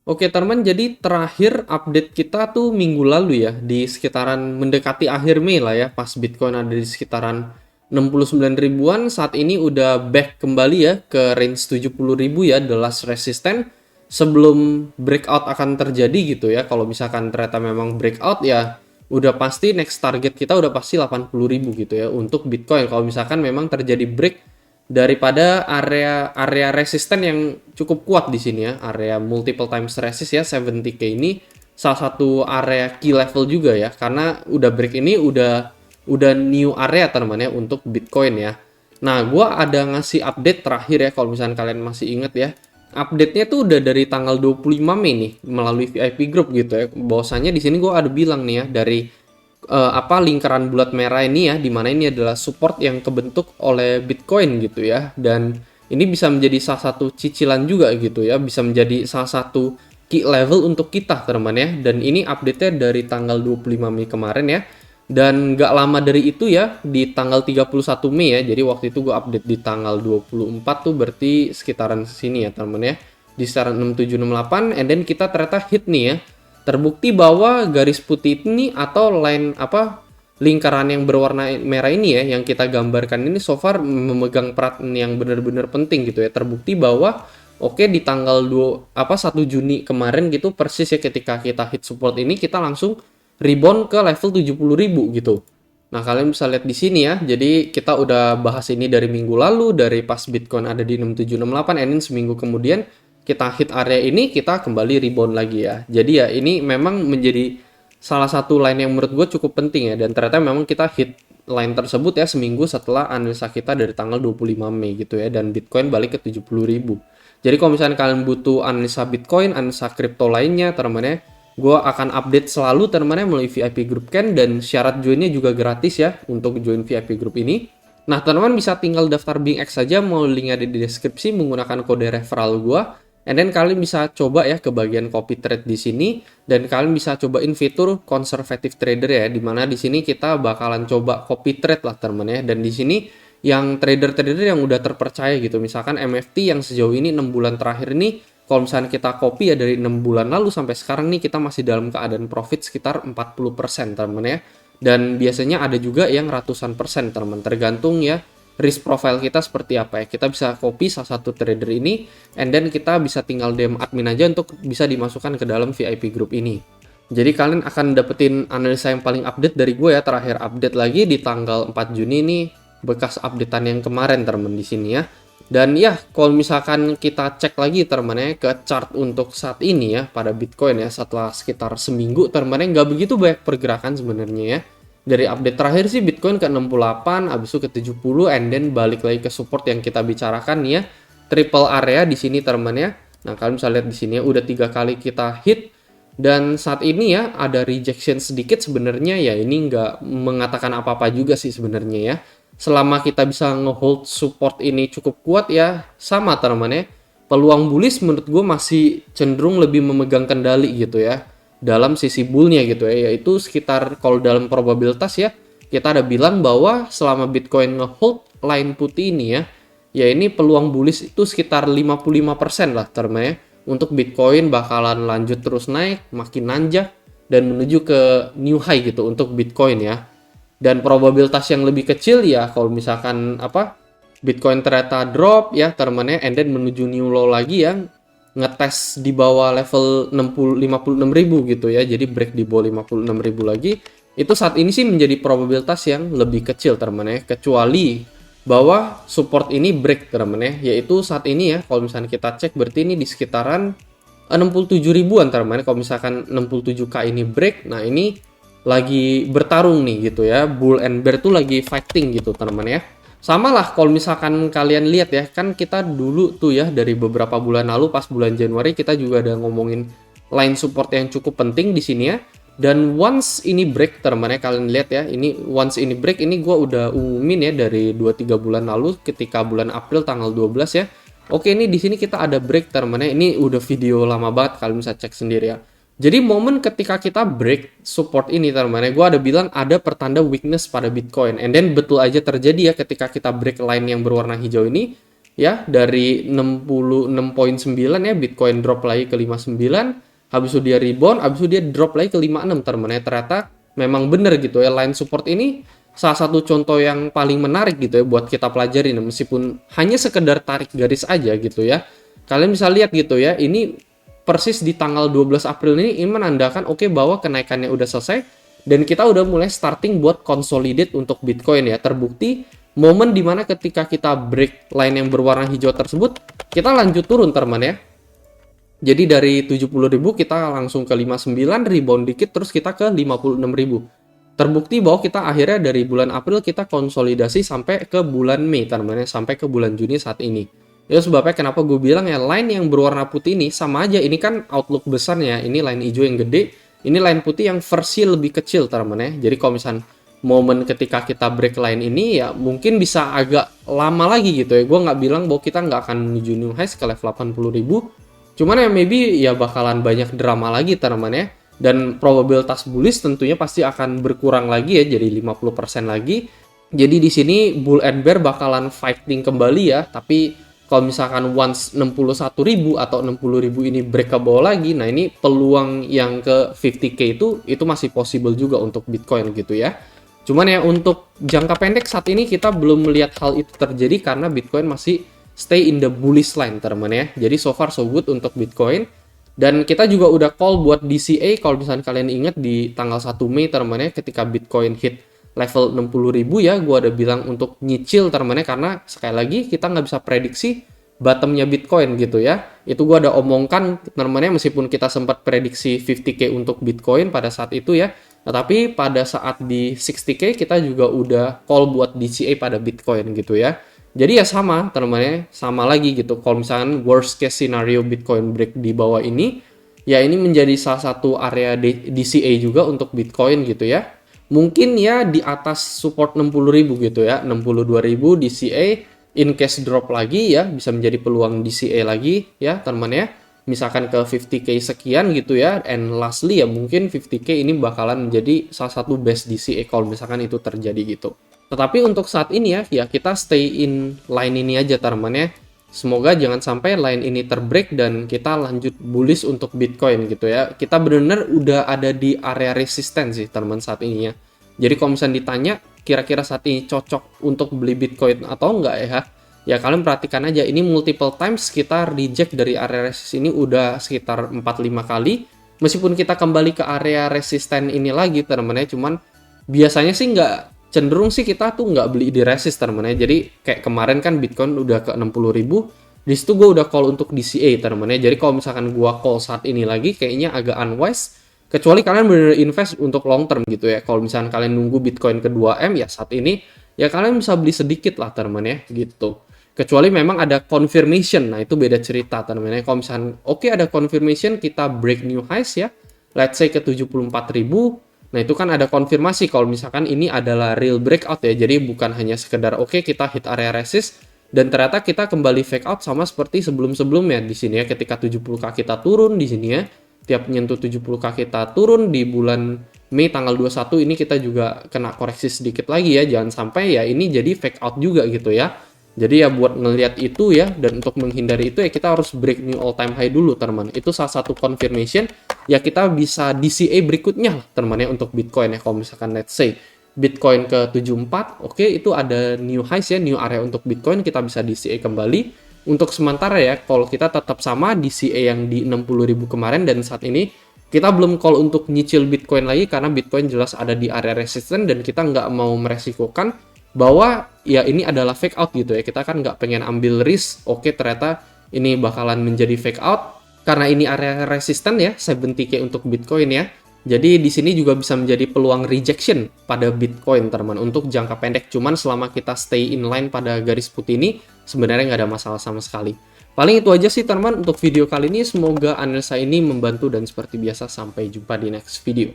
Oke teman, jadi terakhir update kita tuh minggu lalu ya, di sekitaran mendekati akhir Mei lah ya, pas Bitcoin ada di sekitaran 69 ribuan, saat ini udah back kembali ya ke range 70 ribu ya, the last resistance sebelum breakout akan terjadi gitu ya. Kalau misalkan ternyata memang breakout ya, udah pasti next target kita udah pasti 80 ribu gitu ya untuk Bitcoin. Kalau misalkan memang terjadi break daripada area resisten yang cukup kuat di sini ya, area multiple times resist ya, 70k ini salah satu area key level juga ya, karena udah break ini udah new area teman ya untuk Bitcoin ya. Nah, gua ada ngasih update terakhir ya, kalau misalnya kalian masih inget ya. Update-nya tuh udah dari tanggal 25 Mei nih melalui VIP group gitu ya. Bahwasanya di sini gua ada bilang nih ya, dari lingkaran bulat merah ini ya, dimana ini adalah support yang kebentuk oleh Bitcoin gitu ya, dan ini bisa menjadi salah satu cicilan juga gitu ya, bisa menjadi salah satu key level untuk kita teman ya. Dan ini update-nya dari tanggal 25 Mei kemarin ya, dan nggak lama dari itu ya, di tanggal 31 Mei ya, jadi waktu itu gue update di tanggal 24 tuh berarti sekitaran sini ya teman ya, di sekitaran 6768, and then kita ternyata hit nih ya. Terbukti bahwa garis putih ini atau line lingkaran yang berwarna merah ini ya yang kita gambarkan ini so far memegang peran yang benar-benar penting gitu ya. Terbukti bahwa oke, di tanggal 1 Juni kemarin gitu persis ya, ketika kita hit support ini kita langsung rebound ke level 70 ribu gitu. Nah, kalian bisa lihat di sini ya. Jadi kita udah bahas ini dari minggu lalu, dari pas Bitcoin ada di 6768, and then seminggu kemudian kita hit area ini, kita kembali rebound lagi ya. Jadi ya ini memang menjadi salah satu line yang menurut gue cukup penting ya, dan ternyata memang kita hit line tersebut ya seminggu setelah analisa kita dari tanggal 25 Mei gitu ya, dan Bitcoin balik ke 70 ribu. Jadi kalau misalnya kalian butuh analisa Bitcoin, analisa kripto lainnya teman-teman, gue akan update selalu teman-teman melalui VIP group Ken, dan syarat joinnya juga gratis ya untuk join VIP group ini. Nah, teman-teman bisa tinggal daftar BingX saja, mau linknya ada di deskripsi, menggunakan kode referral gue. And then kalian bisa coba ya ke bagian copy trade di sini, dan kalian bisa cobain fitur conservative trader ya, dimana di sini kita bakalan coba copy trade lah teman-teman ya. Dan di sini yang trader-trader yang udah terpercaya gitu, misalkan MFT yang sejauh ini 6 bulan terakhir ini, kalau misalnya kita copy ya dari 6 bulan lalu sampai sekarang nih, kita masih dalam keadaan profit sekitar 40% teman-teman ya. Dan biasanya ada juga yang ratusan persen teman-teman, tergantung ya risk profile kita seperti apa ya. Kita bisa copy salah satu trader ini, and then kita bisa tinggal DM admin aja untuk bisa dimasukkan ke dalam VIP group ini. Jadi kalian akan dapetin analisa yang paling update dari gue ya, terakhir update lagi di tanggal 4 Juni ini, bekas updatean yang kemarin teman di sini ya. Dan ya, kalau misalkan kita cek lagi teman-teman ya ke chart untuk saat ini ya pada Bitcoin ya, setelah sekitar seminggu teman-teman nggak begitu banyak pergerakan sebenarnya ya. Dari update terakhir sih Bitcoin ke 68, habis itu ke 70, and then balik lagi ke support yang kita bicarakan nih ya. Triple area di sini teman ya. Nah, kalian bisa lihat di sini ya, udah 3 kali kita hit, dan saat ini ya ada rejection sedikit sebenarnya ya, ini nggak mengatakan apa-apa juga sih sebenarnya ya. Selama kita bisa ngehold support ini cukup kuat ya, sama teman ya. Peluang bullish menurut gue masih cenderung lebih memegang kendali gitu ya dalam sisi bullnya gitu ya, yaitu sekitar kalau dalam probabilitas ya, kita ada bilang bahwa selama Bitcoin ngehold line putih ini ya ini peluang bullish itu sekitar 55% lah teman ya, untuk Bitcoin bakalan lanjut terus naik, makin nanjak, dan menuju ke new high gitu untuk Bitcoin ya. Dan probabilitas yang lebih kecil ya kalau misalkan Bitcoin ternyata drop ya teman ya, and then menuju new low lagi yang ngetes di bawah level 56 ribu gitu ya, jadi break di bawah 56 ribu lagi, itu saat ini sih menjadi probabilitas yang lebih kecil teman ya, kecuali bahwa support ini break teman ya, yaitu saat ini ya kalau misalnya kita cek berarti ini di sekitaran 67 ribuan teman ya. Kalau misalkan 67k ini break, nah ini lagi bertarung nih gitu ya, bull and bear tuh lagi fighting gitu teman ya. Sama lah kalau misalkan kalian lihat ya, kan kita dulu tuh ya dari beberapa bulan lalu pas bulan Januari kita juga ada ngomongin line support yang cukup penting di sini ya. Dan once ini break teman ya, kalian lihat ya, ini once ini break, ini gue udah umumin ya dari 2-3 bulan lalu ketika bulan April tanggal 12 ya. Oke, ini di sini kita ada break teman ya, ini udah video lama banget, kalian bisa cek sendiri ya. Jadi momen ketika kita break support ini teman-teman, gue ada bilang ada pertanda weakness pada Bitcoin, and then betul aja terjadi ya ketika kita break line yang berwarna hijau ini, ya dari 66,9 ya Bitcoin drop lagi ke 59, habis itu dia rebound, habis itu dia drop lagi ke 56 teman-teman ya. Ternyata memang bener gitu ya, line support ini salah satu contoh yang paling menarik gitu ya buat kita pelajarin, meskipun hanya sekedar tarik garis aja gitu ya. Kalian bisa lihat gitu ya, ini persis di tanggal 12 April ini menandakan oke, bahwa kenaikannya udah selesai dan kita udah mulai starting buat consolidate untuk Bitcoin ya. Terbukti momen dimana ketika kita break line yang berwarna hijau tersebut, kita lanjut turun teman ya. Jadi dari 70.000 kita langsung ke 59, rebound dikit terus kita ke 56.000. Terbukti bahwa kita akhirnya dari bulan April kita konsolidasi sampai ke bulan Mei teman-teman, sampai ke bulan Juni saat ini. Itu sebabnya kenapa gue bilang ya, line yang berwarna putih ini sama aja, ini kan outlook besarnya, ini line hijau yang gede, ini line putih yang versi lebih kecil teman-teman ya. Jadi kalau misalnya momen ketika kita break line ini ya mungkin bisa agak lama lagi gitu ya. Gue nggak bilang bahwa kita nggak akan menuju new highs ke level 80.000, cuman ya maybe ya bakalan banyak drama lagi teman-teman ya. Dan probabilitas bullish tentunya pasti akan berkurang lagi ya, jadi 50% lagi. Jadi di sini bull and bear bakalan fighting kembali ya. Tapi kalau misalkan once 61.000 atau 60.000 ini break ke bawah lagi, nah ini peluang yang ke 50k itu masih possible juga untuk Bitcoin gitu ya. Cuman ya untuk jangka pendek saat ini kita belum melihat hal itu terjadi karena Bitcoin masih stay in the bullish line teman-teman ya. Jadi so far so good untuk Bitcoin. Dan kita juga udah call buat DCA kalau misalnya kalian ingat di tanggal 1 Mei teman-teman ya, ketika Bitcoin hit level 60.000 ya, gue ada bilang untuk nyicil teman-teman ya, karena sekali lagi kita nggak bisa prediksi bottomnya Bitcoin gitu ya. Itu gue ada omongkan teman-teman ya, meskipun kita sempat prediksi 50k untuk Bitcoin pada saat itu ya, tetapi pada saat di 60k kita juga udah call buat DCA pada Bitcoin gitu ya. Jadi ya sama teman-teman, sama lagi gitu. Kalau misalkan worst case scenario Bitcoin break di bawah ini, ya ini menjadi salah satu area DCA juga untuk Bitcoin gitu ya. Mungkin ya di atas support 60.000 gitu ya, 62.000 DCA. In case drop lagi ya bisa menjadi peluang DCA lagi ya teman-teman ya. Misalkan ke 50k sekian gitu ya. And lastly ya mungkin 50k ini bakalan menjadi salah satu best DCA kalau misalkan itu terjadi gitu. Tetapi untuk saat ini ya kita stay in line ini aja teman-teman ya. Semoga jangan sampai line ini terbreak dan kita lanjut bullish untuk Bitcoin gitu ya. Kita benar-benar udah ada di area resisten sih teman-teman saat ini ya. Jadi kalau misalnya ditanya kira-kira saat ini cocok untuk beli Bitcoin atau enggak ya, ya kalian perhatikan aja ini multiple times kita reject dari area resist ini udah sekitar 4-5 kali. Meskipun kita kembali ke area resisten ini lagi teman-teman ya, cuman biasanya sih nggak, cenderung sih kita tuh nggak beli di resist teman-teman ya. Jadi kayak kemarin kan Bitcoin udah ke 60.000, di situ gue udah call untuk DCA teman-teman ya. Jadi kalau misalkan gue call saat ini lagi kayaknya agak unwise, kecuali kalian bener invest untuk long term gitu ya. Kalau misalkan kalian nunggu Bitcoin ke 2M ya saat ini ya kalian bisa beli sedikit lah teman-teman ya gitu. Kecuali memang ada confirmation, nah itu beda cerita teman-teman ya. Kalau misalkan oke ada confirmation kita break new highs ya, let's say ke 74.000. Nah itu kan ada konfirmasi kalau misalkan ini adalah real breakout ya. Jadi bukan hanya sekedar oke kita hit area resist dan ternyata kita kembali fake out sama seperti sebelum-sebelumnya di sini ya. Ketika 70k kita turun di sini ya, tiap nyentuh 70k kita turun di bulan Mei tanggal 21 ini kita juga kena koreksi sedikit lagi ya. Jangan sampai ya ini jadi fake out juga gitu ya. Jadi ya buat ngelihat itu ya, dan untuk menghindari itu ya kita harus break new all time high dulu teman. Itu salah satu confirmation ya kita bisa DCA berikutnya teman ya untuk Bitcoin ya. Kalau misalkan let's say Bitcoin ke 74, oke itu ada new highs ya, new area untuk Bitcoin, kita bisa DCA kembali. Untuk sementara ya kalau kita tetap sama DCA yang di 60.000 kemarin, dan saat ini kita belum call untuk nyicil Bitcoin lagi karena Bitcoin jelas ada di area resisten dan kita nggak mau meresikokan bahwa ya ini adalah fake out gitu ya. Kita kan nggak pengen ambil risk, oke ternyata ini bakalan menjadi fake out karena ini area resisten ya 70k untuk Bitcoin ya. Jadi di sini juga bisa menjadi peluang rejection pada Bitcoin teman untuk jangka pendek. Cuman selama kita stay in line pada garis putih ini sebenarnya nggak ada masalah sama sekali. Paling itu aja sih teman untuk video kali ini. Semoga analisa ini membantu dan seperti biasa sampai jumpa di next video.